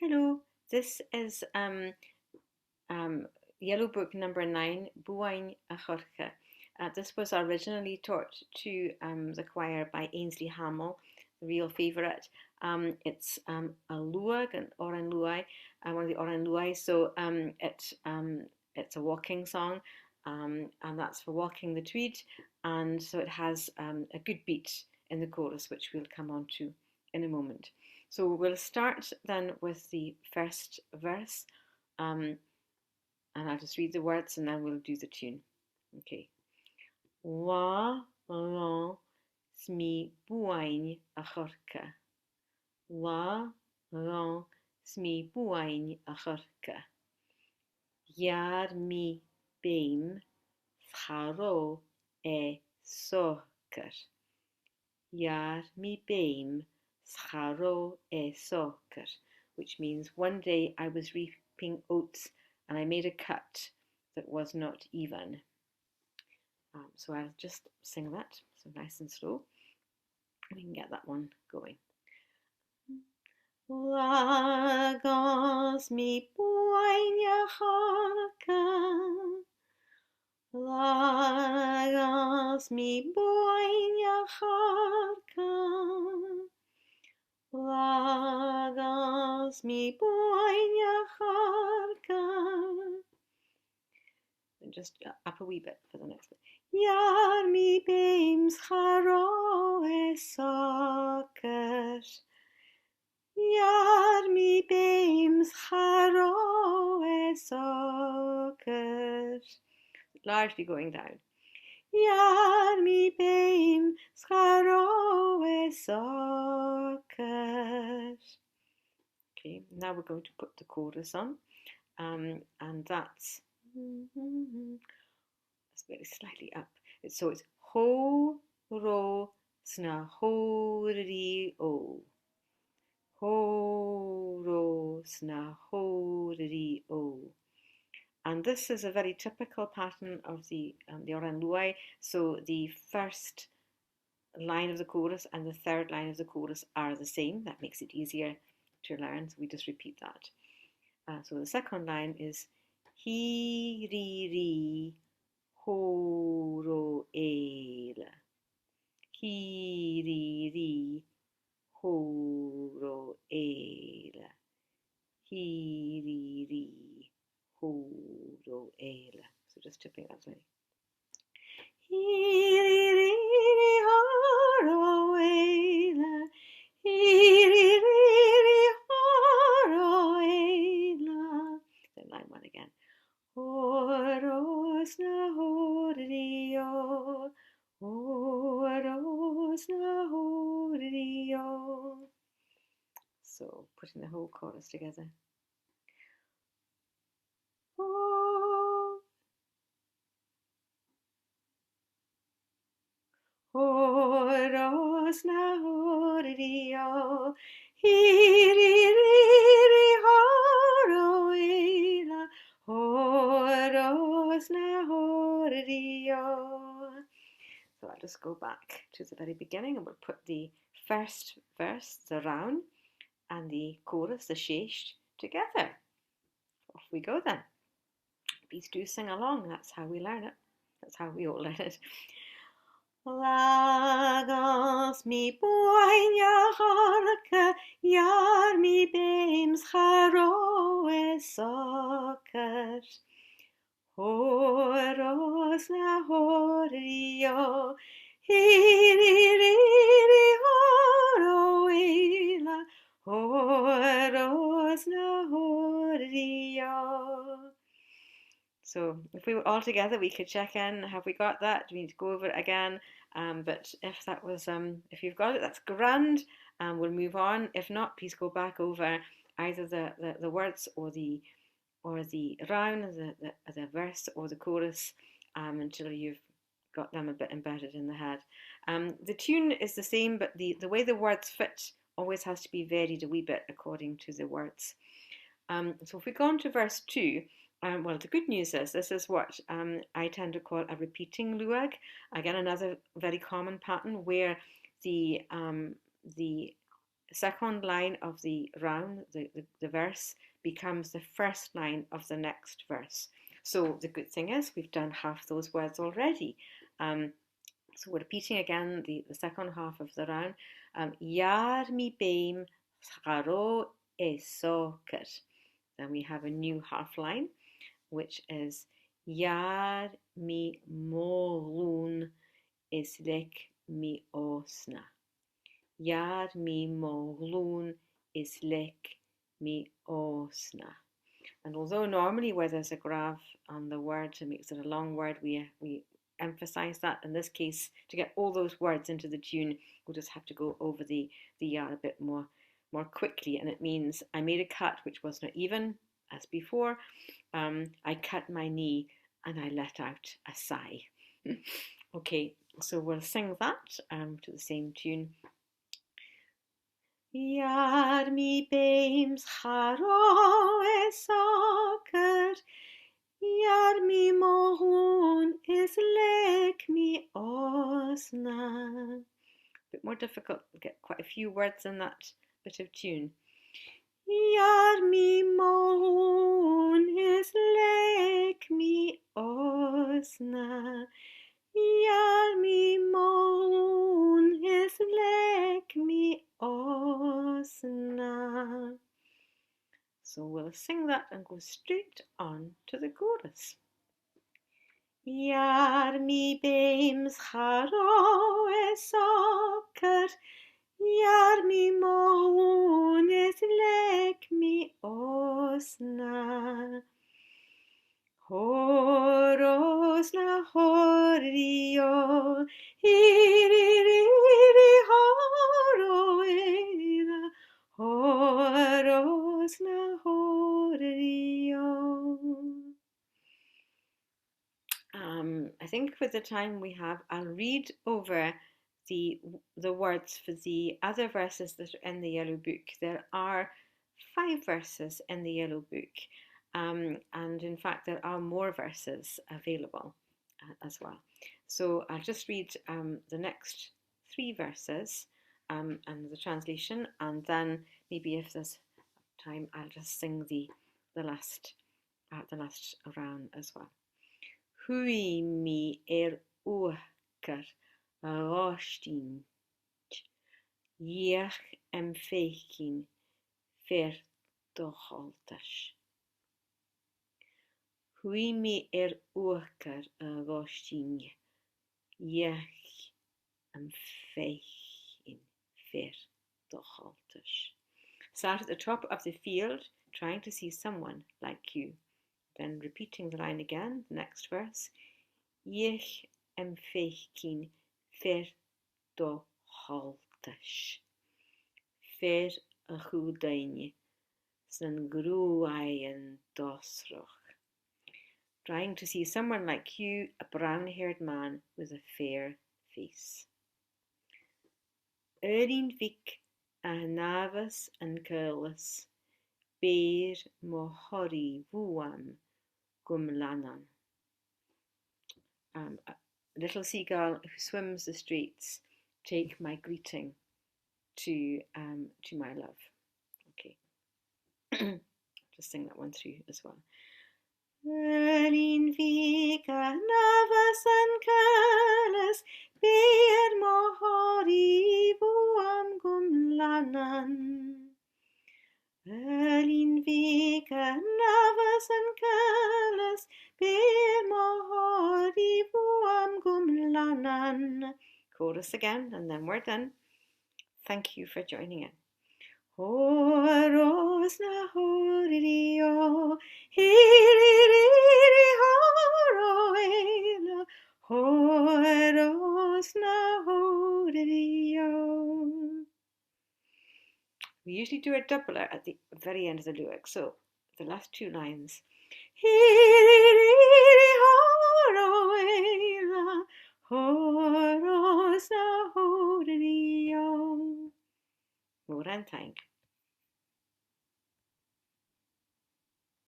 Hello, this is Yellow Book number 9, Buain A Choirce. This was originally taught to the choir by Ainsley Hamel, the real favourite. It's a luag, an oran luai, one of the oran luai, so it's a walking song, and that's for walking the tweed, and so it has a good beat in the chorus, which we'll come on to in a moment. So we'll start then with the first verse, and I'll just read the words and then we'll do the tune. Okay. Wa ran smi buain a choirce. Wa ran smi buain a choirce. Gheàrr mi beum charo e socair. Gheàrr mi beum charo e socair, which means one day I was reaping oats and I made a cut that was not even. So I'll just sing that, so nice and slow. We can get that one going. Lagos mi buain a choirce. Lagos mi buain a choirce. Lagos mi buain a choirce. And just up a wee bit for the next bit. Gheàrr mi beum charo e socair. Gheàrr mi beum charo e socair. Largely going down. Gheàrr mi beum charo e socair. Okay, now we're going to put the chorus on, and that's very slightly up. So it's ho ro sna ho ri o. Ho ro sna ho ri o. And this is a very typical pattern of the Oran Luai. So the first line of the chorus and the third line of the chorus are the same. That makes it easier to learn. So we just repeat that. So the second line is hi ri ri ho ro eile. Hi ri ri ho ro eile. Hi ri ri ho ro eile. So just tipping that slightly. Hi ri ri ho ro eile. Hi ri ri ho ro eile. Then line one again. Hoir osna hoirio. Hoir osna hoirio. So putting the whole chorus together. Hoir osna hoirio. Hi ri ri ho ro eile. Hoir osna hoirio. So I'll just go back to the very beginning and we'll put the first verse, the round, and the chorus, the Seachdain, together. Off we go then. Please do sing along, that's how we learn it. That's how we all learn it. Lagos mi buain a choirce. Gheàrr mi beum charo e socair. Hoir osna hoirio. Hi ri ri ho ro eile. Hoir osna hoirio. So if we were all together, we could check in. Have we got that? Do we need to go over it again? But if that was, if you've got it, that's grand. We'll move on. If not, please go back over either the words or the round, the verse or the chorus, until you've got them a bit embedded in the head. The tune is the same, but the way the words fit always has to be varied a wee bit according to the words. So if we go on to verse 2, well, the good news is this is what I tend to call a repeating luag. Again, another very common pattern where the second line of the round, the verse, becomes the first line of the next verse. So the good thing is we've done half those words already. So we're repeating again the second half of the round. Gheàrr mi beum charo e socair. Then we have a new half line, which is Gheàrr mi ghlùn is leig mi osna. Gheàrr mi ghlùn is leig mi osna. And although normally where there's a graph on the word to makes it a long word, we emphasize that. In this case, to get all those words into the tune, we'll just have to go over the yard a bit more quickly. And it means I made a cut which was not even as before. I cut my knee and I let out a sigh. Okay, so we'll sing that to the same tune. Gheàrr mi beum charo e socair. Gheàrr mi ghlùn is leig mi osna. A bit more difficult, get quite a few words in that bit of tune. Gheàrr mi ghlùn is leig mi osna. Gheàrr mi ghlùn is leig mi osna. So we'll sing that and go straight on to the chorus. Gheàrr mi beum charo e socair. Gheàrr mi ghlùn is leig mi osna. Hoir osna horio, eile, horo eile, hoir osna horio. I think for the time we have, I'll read over the words for the other verses that are in the yellow book. There are 5 verses in the yellow book, and in fact there are more verses available as well. So I'll just read the next 3 verses and the translation, and then maybe if there's time I'll just sing the last round as well. Hui mi uachdair roistin, dheach faicinn do choltais. Hui mi uachdair roistin, dheach faicinn do choltais. Start at the top of the field, trying to see someone like you. Then repeating the line again, the next verse. Dheach faicinn do choltais. Seachdain, snan gruaidhean dosrach. Trying to see someone like you, a brown-haired man with a fair face. Dh'fheuch anavas and choltais, beum mohori buam gumlanan. A little seagull who swims the streets, take my greeting to my love. Okay, just sing that one through as well. Dh'fheuch anavas and choltais, beum mohori buam gumlanan. Dh'fheuch anavas and choltais, beum mohori buam gumlanan. Chorus again, and then we're done. Thank you for joining in. Hoir osna horio, eile, horo eile, hoir osna horio. We usually do a doubler at the very end of the lyric, so the last 2 lines. Mór an tainc.